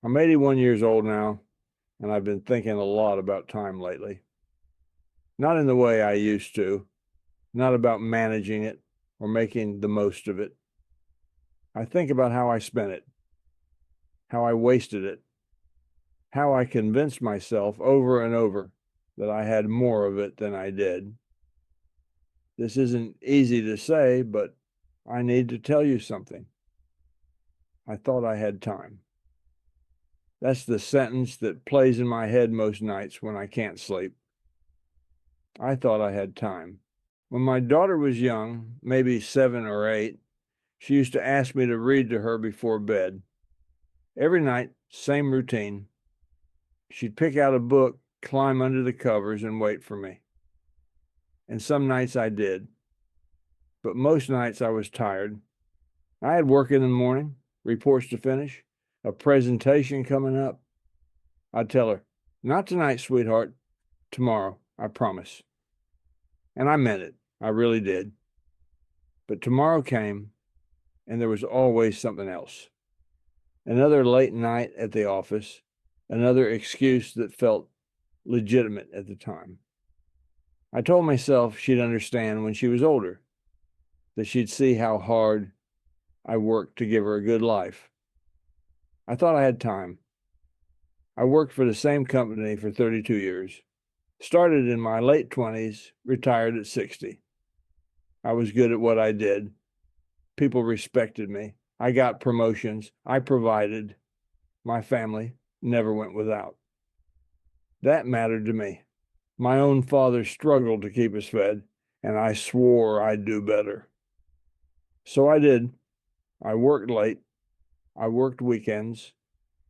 I'm 81 years old now, and I've been thinking a lot about time lately. Not in the way I used to, not about managing it or making the most of it. I think about how I spent it, how I wasted it, how I convinced myself over and over that I had more of it than I did. This isn't easy to say, but I need to tell you something. I thought I had time. That's the sentence that plays in my head most nights when I can't sleep. I thought I had time. When my daughter was young, maybe 7 or 8, she used to ask me to read to her before bed. Every night, same routine. She'd pick out a book, climb under the covers, and wait for me. And some nights I did, but most nights I was tired. I had work in the morning, reports to finish, a presentation coming up. I'd tell her, "Not tonight, sweetheart. Tomorrow, I promise." And I meant it. I really did. But tomorrow came, and there was always something else. Another late night at the office, another excuse that felt legitimate at the time. I told myself she'd understand when she was older, that she'd see how hard I worked to give her a good life. I thought I had time. I worked for the same company for 32 years. Started in my late 20s, retired at 60. I was good at what I did. People respected me. I got promotions. I provided. My family never went without. That mattered to me. My own father struggled to keep us fed, and I swore I'd do better. So I did. I worked late. I worked weekends.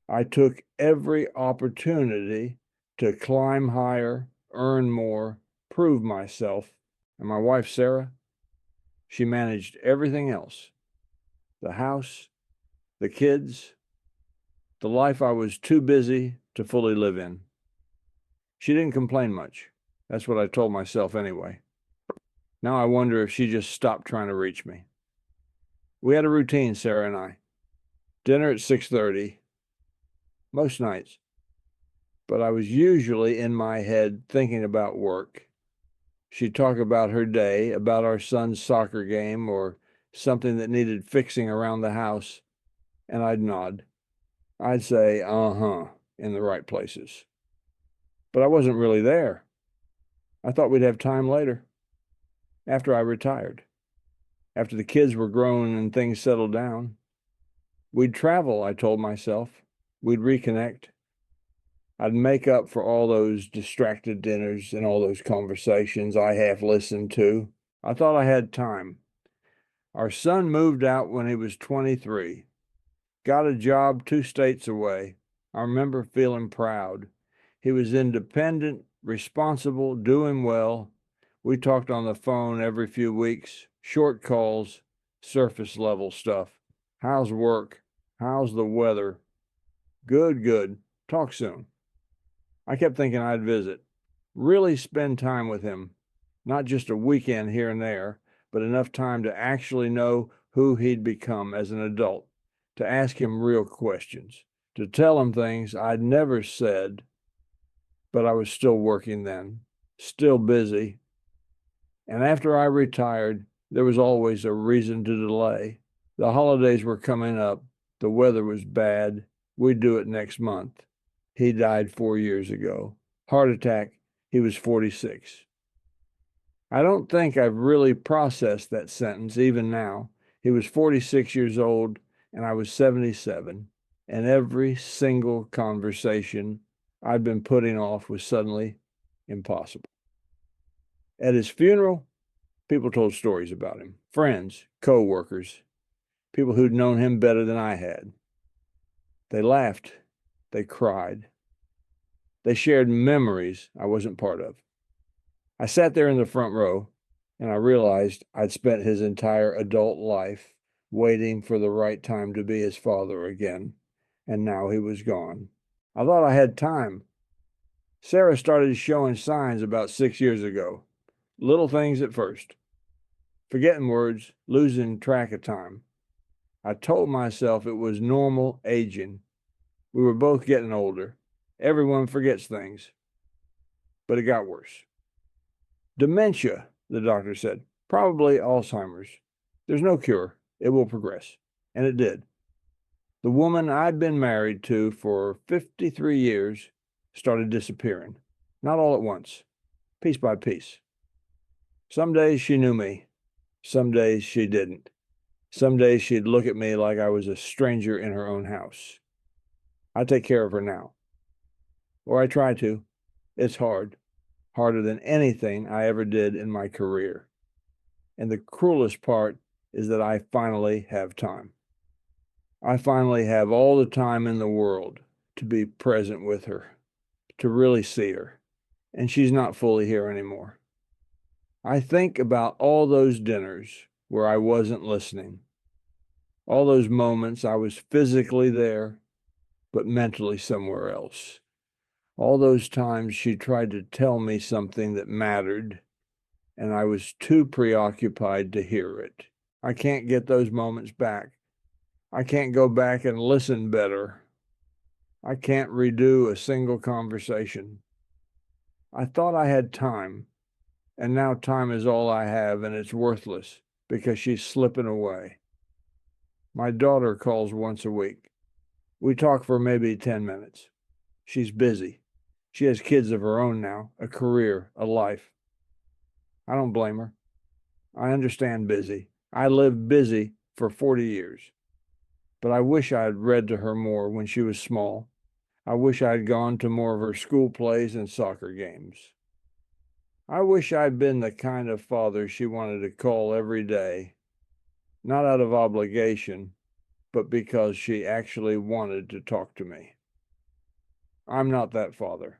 I took every opportunity to climb higher, earn more, prove myself. And my wife, Sarah, she managed everything else: the house, the kids, the life I was too busy to fully live in. She didn't complain much. That's what I told myself anyway. Now I wonder if she just stopped trying to reach me. We had a routine, Sarah and I. Dinner at 6:30, most nights. But I was usually in my head thinking about work. She'd talk about her day, about our son's soccer game, or something that needed fixing around the house, and I'd nod. I'd say, uh-huh, in the right places. But I wasn't really there. I thought we'd have time later, after I retired, after the kids were grown and things settled down. We'd travel, I told myself. We'd reconnect. I'd make up for all those distracted dinners and all those conversations I half listened to. I thought I had time. Our son moved out when he was 23, got a job 2 states away. I remember feeling proud. He was independent, responsible, doing well. We talked on the phone every few weeks, short calls, surface level stuff. How's work? How's the weather? Good, good. Talk soon. I kept thinking I'd visit, really spend time with him, not just a weekend here and there, but enough time to actually know who he'd become as an adult, to ask him real questions, to tell him things I'd never said, but I was still working then, still busy. And after I retired, there was always a reason to delay. The holidays were coming up. The weather was bad. We'd do it next month. He died 4 years ago. Heart attack. He was 46. I don't think I've really processed that sentence even now. He was 46 years old and I was 77. And every single conversation I'd been putting off was suddenly impossible. At his funeral, people told stories about him. Friends, co-workers, people who'd known him better than I had. They laughed. They cried. They shared memories I wasn't part of. I sat there in the front row, and I realized I'd spent his entire adult life waiting for the right time to be his father again, and now he was gone. I thought I had time. Sarah started showing signs about 6 years ago. Little things at first. Forgetting words, losing track of time. I told myself it was normal aging. We were both getting older. Everyone forgets things. But it got worse. Dementia, the doctor said. Probably Alzheimer's. There's no cure. It will progress. And it did. The woman I'd been married to for 53 years started disappearing. Not all at once, piece by piece. Some days she knew me. Some days she didn't. Some days she'd look at me like I was a stranger in her own house. I take care of her now. Or I try to. It's hard. Harder than anything I ever did in my career. And the cruelest part is that I finally have time. I finally have all the time in the world to be present with her, to really see her. And she's not fully here anymore. I think about all those dinners where I wasn't listening, all those moments I was physically there, but mentally somewhere else. All those times she tried to tell me something that mattered, and I was too preoccupied to hear it. I can't get those moments back. I can't go back and listen better. I can't redo a single conversation. I thought I had time, and now time is all I have, and it's worthless because she's slipping away. My daughter calls once a week. We talk for maybe 10 minutes. She's busy. She has kids of her own now, a career, a life. I don't blame her. I understand busy. I lived busy for 40 years. But I wish I had read to her more when she was small. I wish I had gone to more of her school plays and soccer games. I wish I'd been the kind of father she wanted to call every day, not out of obligation, but because she actually wanted to talk to me. I'm not that father.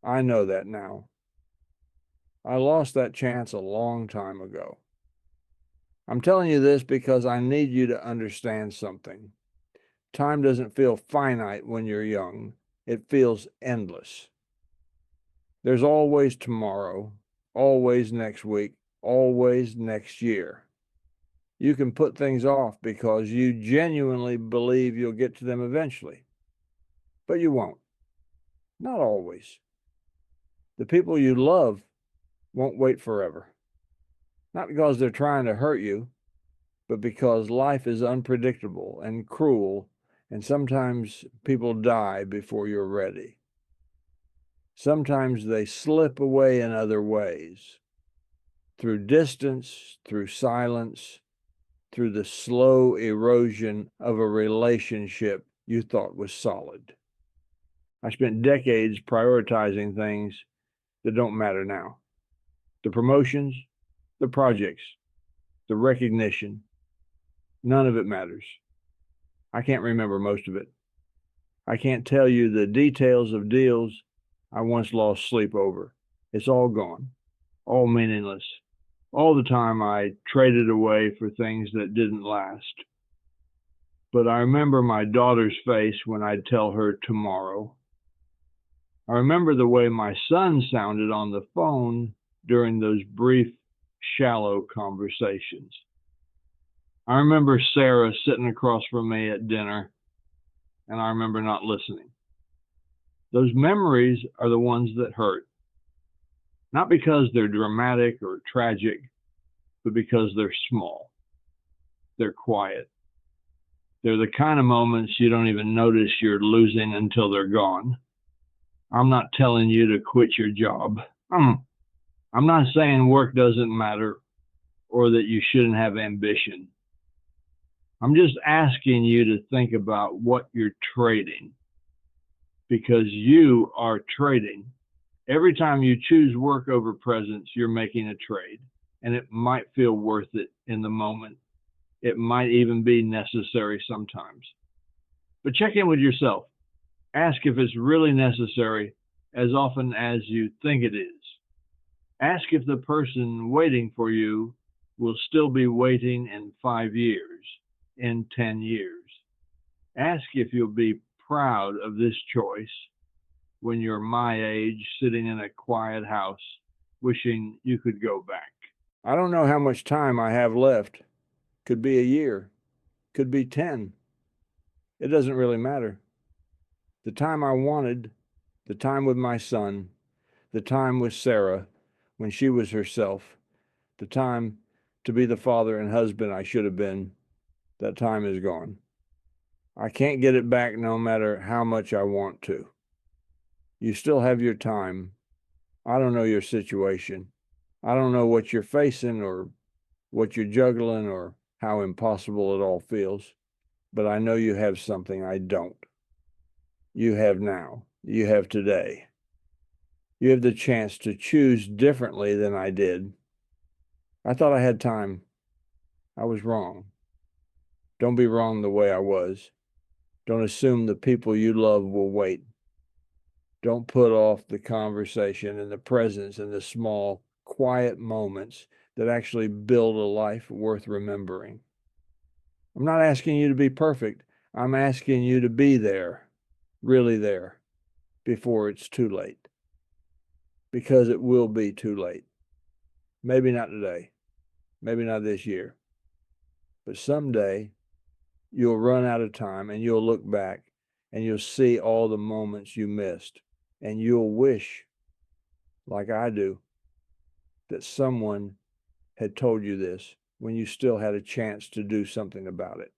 I know that now. I lost that chance a long time ago. I'm telling you this because I need you to understand something. Time doesn't feel finite when you're young. It feels endless. There's always tomorrow, always next week, always next year. You can put things off because you genuinely believe you'll get to them eventually. But you won't. Not always. The people you love won't wait forever. Not because they're trying to hurt you, but because life is unpredictable and cruel, and sometimes people die before you're ready. Sometimes they slip away in other ways, through distance, through silence, through the slow erosion of a relationship you thought was solid. I spent decades prioritizing things that don't matter now. The promotions, the projects, the recognition, none of it matters. I can't remember most of it. I can't tell you the details of deals I once lost sleep over. It's all gone, all meaningless. All the time I traded away for things that didn't last. But I remember my daughter's face when I'd tell her tomorrow. I remember the way my son sounded on the phone during those brief, shallow conversations. I remember Sarah sitting across from me at dinner, and I remember not listening. Those memories are the ones that hurt. Not because they're dramatic or tragic, but because they're small. They're quiet. They're the kind of moments you don't even notice you're losing until they're gone. I'm not telling you to quit your job. I'm not saying work doesn't matter or that you shouldn't have ambition. I'm just asking you to think about what you're trading, because you are trading. Every time you choose work over presence, you're making a trade, and it might feel worth it in the moment. It might even be necessary sometimes. But check in with yourself. Ask if it's really necessary as often as you think it is. Ask if the person waiting for you will still be waiting in 5 years, in 10 years. Ask if you'll be proud of this choice when you're my age, sitting in a quiet house, wishing you could go back. I don't know how much time I have left. Could be a year, could be 10. It doesn't really matter. The time I wanted, the time with my son, the time with Sarah when she was herself, the time to be the father and husband I should have been, that time is gone. I can't get it back no matter how much I want to. You still have your time. I don't know your situation. I don't know what you're facing or what you're juggling or how impossible it all feels, but I know you have something I don't. You have now. You have today. You have the chance to choose differently than I did. I thought I had time. I was wrong. Don't be wrong the way I was. Don't assume the people you love will wait. Don't put off the conversation and the presence and the small, quiet moments that actually build a life worth remembering. I'm not asking you to be perfect. I'm asking you to be there, really there, before it's too late. Because it will be too late. Maybe not today. Maybe not this year. But someday you'll run out of time and you'll look back and you'll see all the moments you missed. And you'll wish, like I do, that someone had told you this when you still had a chance to do something about it.